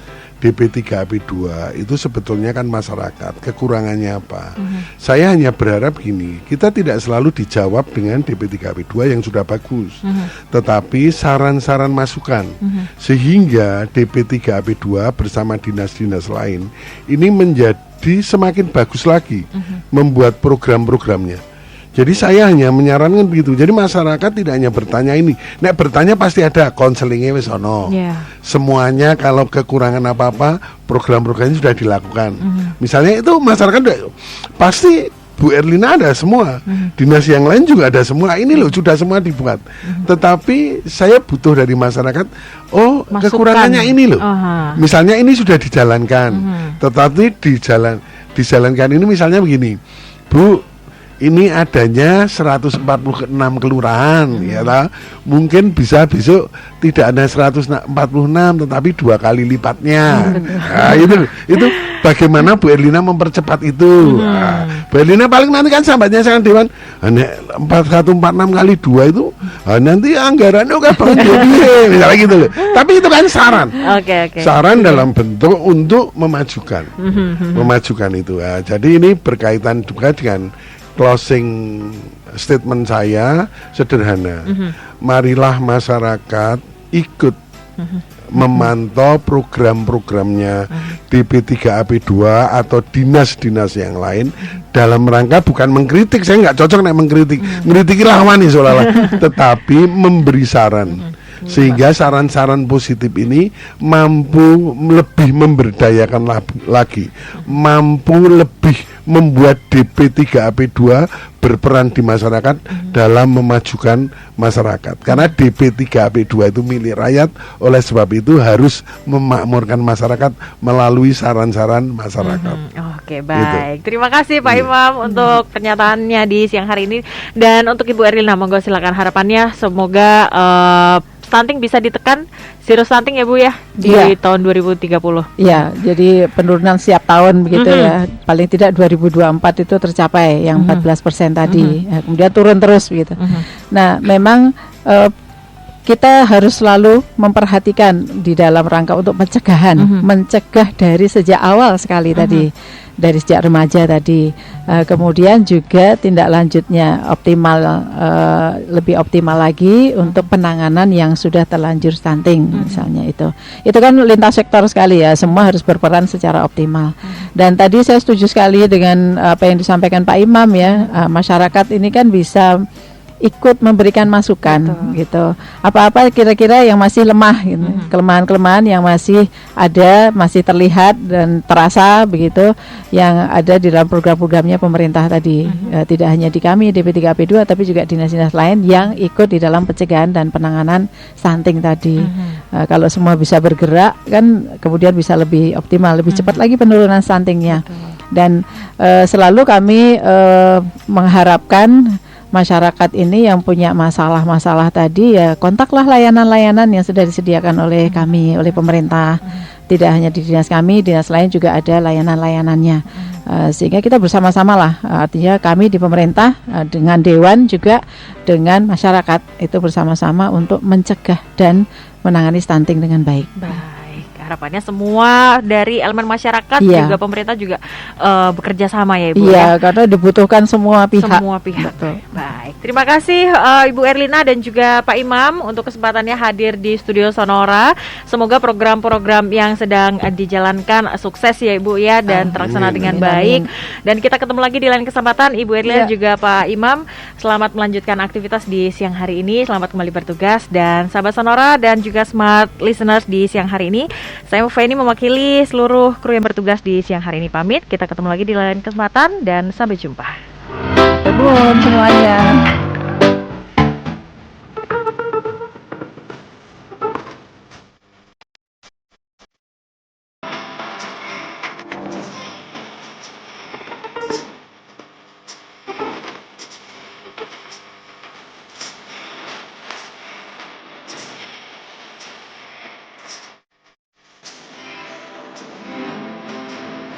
DP3AP2 itu sebetulnya kan masyarakat, kekurangannya apa. Saya hanya berharap gini, kita tidak selalu dijawab dengan DP3AP2 yang sudah bagus, tetapi saran-saran masukan, sehingga DP3AP2 bersama dinas-dinas lain ini menjadi semakin bagus lagi membuat program-programnya. Jadi saya hanya menyarankan begitu. Jadi masyarakat tidak hanya bertanya ini. Nek bertanya pasti ada konselingnya wis ono. Semuanya kalau kekurangan apa-apa, program-programnya sudah dilakukan. Misalnya itu masyarakat pasti Bu Erlina ada semua. Dinas yang lain juga ada semua. Ini loh sudah semua dibuat. Tetapi saya butuh dari masyarakat, oh masukan. Kekurangannya ini loh. Misalnya ini sudah dijalankan. Tetapi dijalankan ini misalnya begini. Bu, ini adanya 146 kelurahan, ya ta? Mungkin bisa besok tidak ada 146 tetapi 2 kali lipatnya. Nah, itu bagaimana Bu Erlina mempercepat itu. Bu Erlina paling nanti kan sambatnya sangat dewan 4146 kali 2 itu nanti anggarannya kan misalnya gitu loh. Tapi itu kan saran. Saran dalam bentuk untuk memajukan. Memajukan itu. Jadi ini berkaitan juga dengan closing statement saya sederhana. Marilah masyarakat ikut memantau program-programnya DP3AP2 atau dinas-dinas yang lain dalam rangka bukan mengkritik. Saya nggak cocok nek mengkritik. Ngkritiki lawan nih seolah-olah, tetapi memberi saran. Sehingga saran-saran positif ini mampu lebih memberdayakan lagi, mampu lebih membuat DP3AP2 berperan di masyarakat dalam memajukan masyarakat. Karena DP3AP2 itu milik rakyat, oleh sebab itu harus memakmurkan masyarakat melalui saran-saran masyarakat. Oke, baik. Gitu. Terima kasih Pak Imam untuk pernyataannya di siang hari ini. Dan untuk Ibu Erlina, monggo silakan harapannya semoga stunting bisa ditekan, zero stunting ya Bu ya di tahun 2030. Iya, jadi penurunan setiap tahun begitu ya. Paling tidak 2024 itu tercapai yang 14% tadi. Kemudian turun terus begitu. Nah, memang kita harus selalu memperhatikan di dalam rangka untuk pencegahan, mencegah dari sejak awal sekali tadi, dari sejak remaja tadi. Kemudian juga tindak lanjutnya optimal, lebih optimal lagi untuk penanganan yang sudah terlanjur stunting, misalnya itu kan lintas sektor sekali ya, semua harus berperan secara optimal. Dan tadi saya setuju sekali dengan apa yang disampaikan Pak Imam ya, masyarakat ini kan bisa ikut memberikan masukan. Betul. Gitu. Apa-apa kira-kira yang masih lemah gitu. Kelemahan-kelemahan yang masih ada, masih terlihat dan terasa begitu yang ada di dalam program-programnya pemerintah tadi. Tidak hanya di kami DP3AP2 tapi juga dinas-dinas lain yang ikut di dalam pencegahan dan penanganan stunting tadi. Kalau semua bisa bergerak kan kemudian bisa lebih optimal, lebih cepat lagi penurunan stuntingnya. Dan selalu kami mengharapkan masyarakat ini yang punya masalah-masalah tadi ya kontaklah layanan-layanan yang sudah disediakan oleh kami, oleh pemerintah. Tidak hanya di dinas kami, dinas lain juga ada layanan-layanannya. Sehingga kita bersama-sama lah, artinya kami di pemerintah dengan dewan juga dengan masyarakat itu bersama-sama untuk mencegah dan menangani stunting dengan baik. Harapannya semua dari elemen masyarakat juga pemerintah juga bekerja sama ya Ibu. Iya, karena dibutuhkan semua pihak. Betul. Baik, terima kasih Ibu Erlina dan juga Pak Imam untuk kesempatannya hadir di studio Sonora. Semoga program-program yang sedang dijalankan sukses ya Ibu ya dan terlaksana dengan baik. Dan kita ketemu lagi di lain kesempatan Ibu Erlina dan juga Pak Imam. Selamat melanjutkan aktivitas di siang hari ini. Selamat kembali bertugas dan sahabat Sonora dan juga smart listeners di siang hari ini. Saya Feni mewakili seluruh kru yang bertugas di siang hari ini pamit. Kita ketemu lagi di lain kesempatan dan sampai jumpa. Semuanya.